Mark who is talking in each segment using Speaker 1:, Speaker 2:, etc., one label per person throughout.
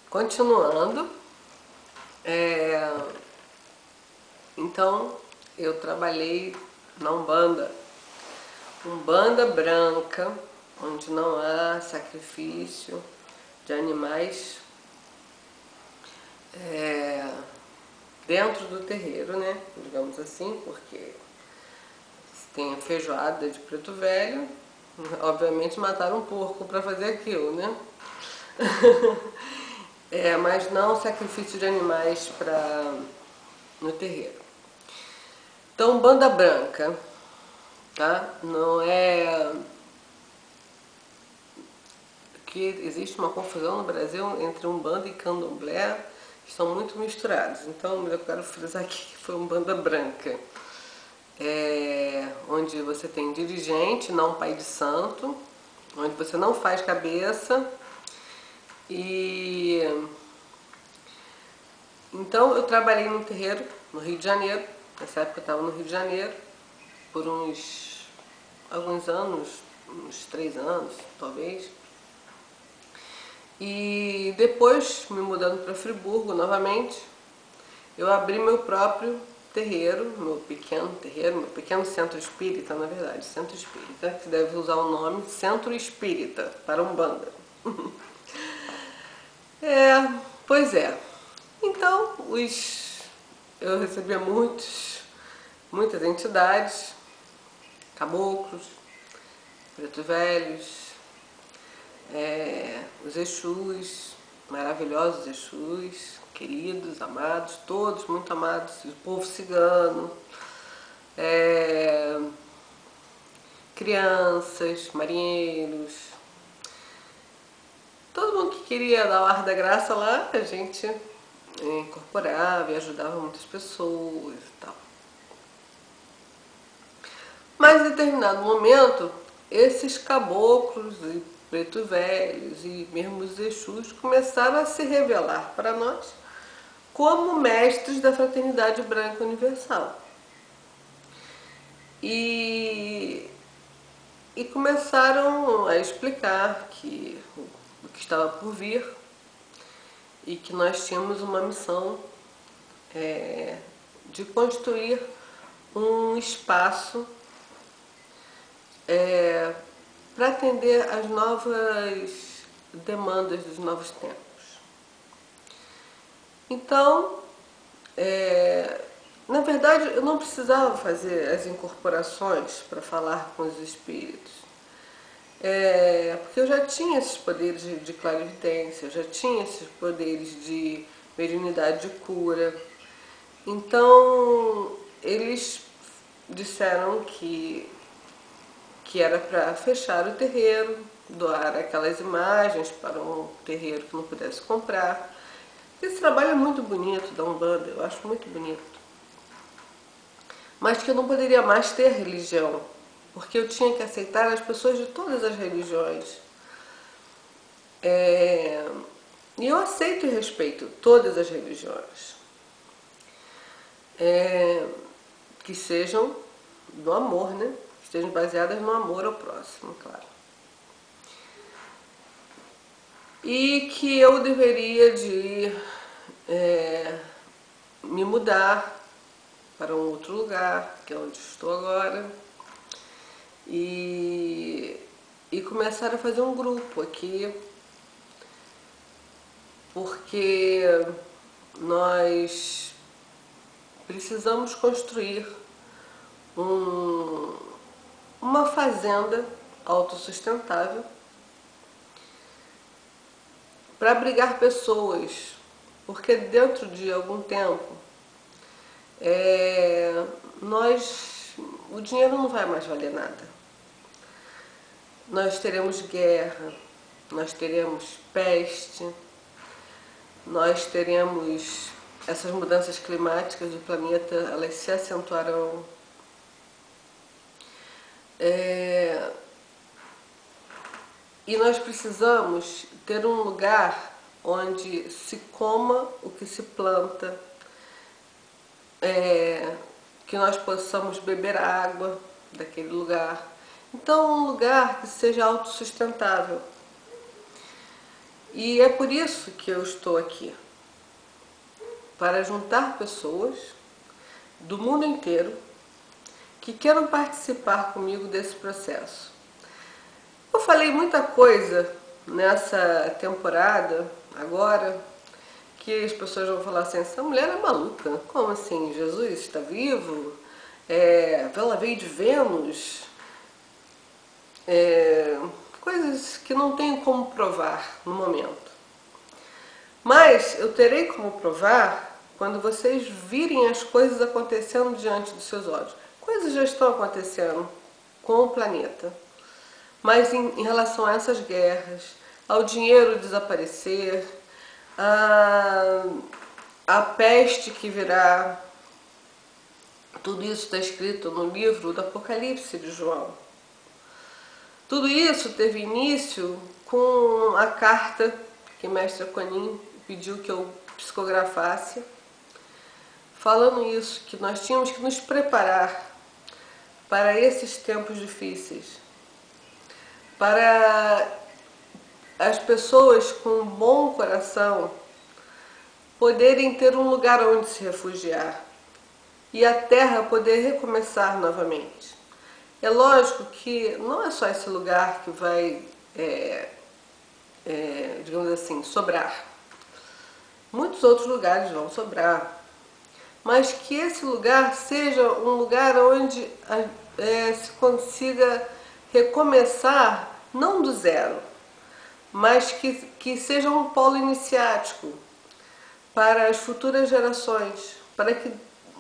Speaker 1: Continuando, então eu trabalhei na Umbanda branca, onde não há sacrifício de animais dentro do terreiro, né? Digamos assim, porque tem a feijoada de preto velho, obviamente mataram um porco para fazer aquilo, né? Mas não sacrifício de animais no terreiro. Então, banda branca, tá? Não é que existe uma confusão no Brasil entre Umbanda e Candomblé, que estão muito misturados. Então, eu quero frisar aqui que foi Umbanda branca, onde você tem dirigente, não pai de santo, onde você não faz cabeça. E então eu trabalhei num terreiro no Rio de Janeiro. Nessa época eu estava no Rio de Janeiro por alguns anos, uns 3 anos talvez. E depois, me mudando para Friburgo novamente, eu abri meu próprio terreiro, meu pequeno terreiro, meu pequeno centro espírita, na verdade, centro espírita, que deve usar o nome Centro Espírita para Umbanda. Pois é. Então, eu recebia muitas entidades, caboclos, pretos velhos, os Exus, maravilhosos Exus, queridos, amados, todos muito amados, o povo cigano, crianças, marinheiros, todo mundo que queria dar o ar da graça lá, a gente incorporava e ajudava muitas pessoas e tal. Mas em determinado momento, esses caboclos e pretos velhos e mesmo os Exus começaram a se revelar para nós como mestres da Fraternidade Branca Universal. E começaram a explicar que o que estava por vir e que nós tínhamos uma missão de construir um espaço para atender às novas demandas dos novos tempos. Então, na verdade, eu não precisava fazer as incorporações para falar com os espíritos, porque eu já tinha esses poderes de clarividência, eu já tinha esses poderes de mediunidade de cura. Então, eles disseram que era para fechar o terreiro, doar aquelas imagens para um terreiro que não pudesse comprar. Esse trabalho é muito bonito da Umbanda, eu acho muito bonito. Mas que eu não poderia mais ter religião, porque eu tinha que aceitar as pessoas de todas as religiões. E eu aceito e respeito todas as religiões. Que sejam do amor, né? Que estejam baseadas no amor ao próximo, claro. E que eu deveria de me mudar para um outro lugar, que é onde estou agora, e começar a fazer um grupo aqui, porque nós precisamos construir uma fazenda autossustentável para abrigar pessoas, porque dentro de algum tempo o dinheiro não vai mais valer nada. Nós teremos guerra, nós teremos peste, nós teremos essas mudanças climáticas do planeta, elas se acentuarão. E nós precisamos ter um lugar onde se coma o que se planta, que nós possamos beber água daquele lugar. Então, um lugar que seja autossustentável. E é por isso que eu estou aqui, para juntar pessoas do mundo inteiro que queiram participar comigo desse processo. Eu falei muita coisa nessa temporada, agora, que as pessoas vão falar assim, essa mulher é maluca, como assim, Jesus está vivo? Ela veio de Vênus? Coisas que não tenho como provar no momento. Mas eu terei como provar quando vocês virem as coisas acontecendo diante dos seus olhos. Coisas já estão acontecendo com o planeta. Mas em relação a essas guerras, ao dinheiro desaparecer, a peste que virá, tudo isso está escrito no livro do Apocalipse de João. Tudo isso teve início com a carta que Mestre Akunin pediu que eu psicografasse, falando isso, que nós tínhamos que nos preparar para esses tempos difíceis, para as pessoas com um bom coração poderem ter um lugar onde se refugiar e a terra poder recomeçar novamente. É lógico que não é só esse lugar que vai, digamos assim, sobrar. Muitos outros lugares vão sobrar, mas que esse lugar seja um lugar onde se consiga recomeçar, não do zero, mas que seja um polo iniciático para as futuras gerações, para que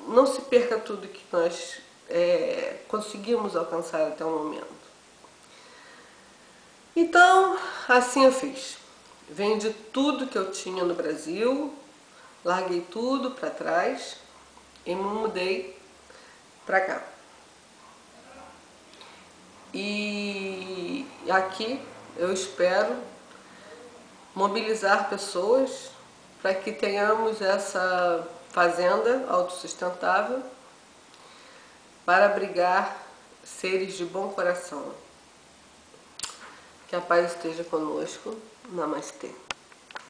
Speaker 1: não se perca tudo que nós conseguimos alcançar até o momento. Então, assim eu fiz. Vendi tudo que eu tinha no Brasil, larguei tudo para trás e me mudei para cá. E aqui eu espero mobilizar pessoas para que tenhamos essa fazenda autossustentável para abrigar seres de bom coração. Que a paz esteja conosco. Namastê.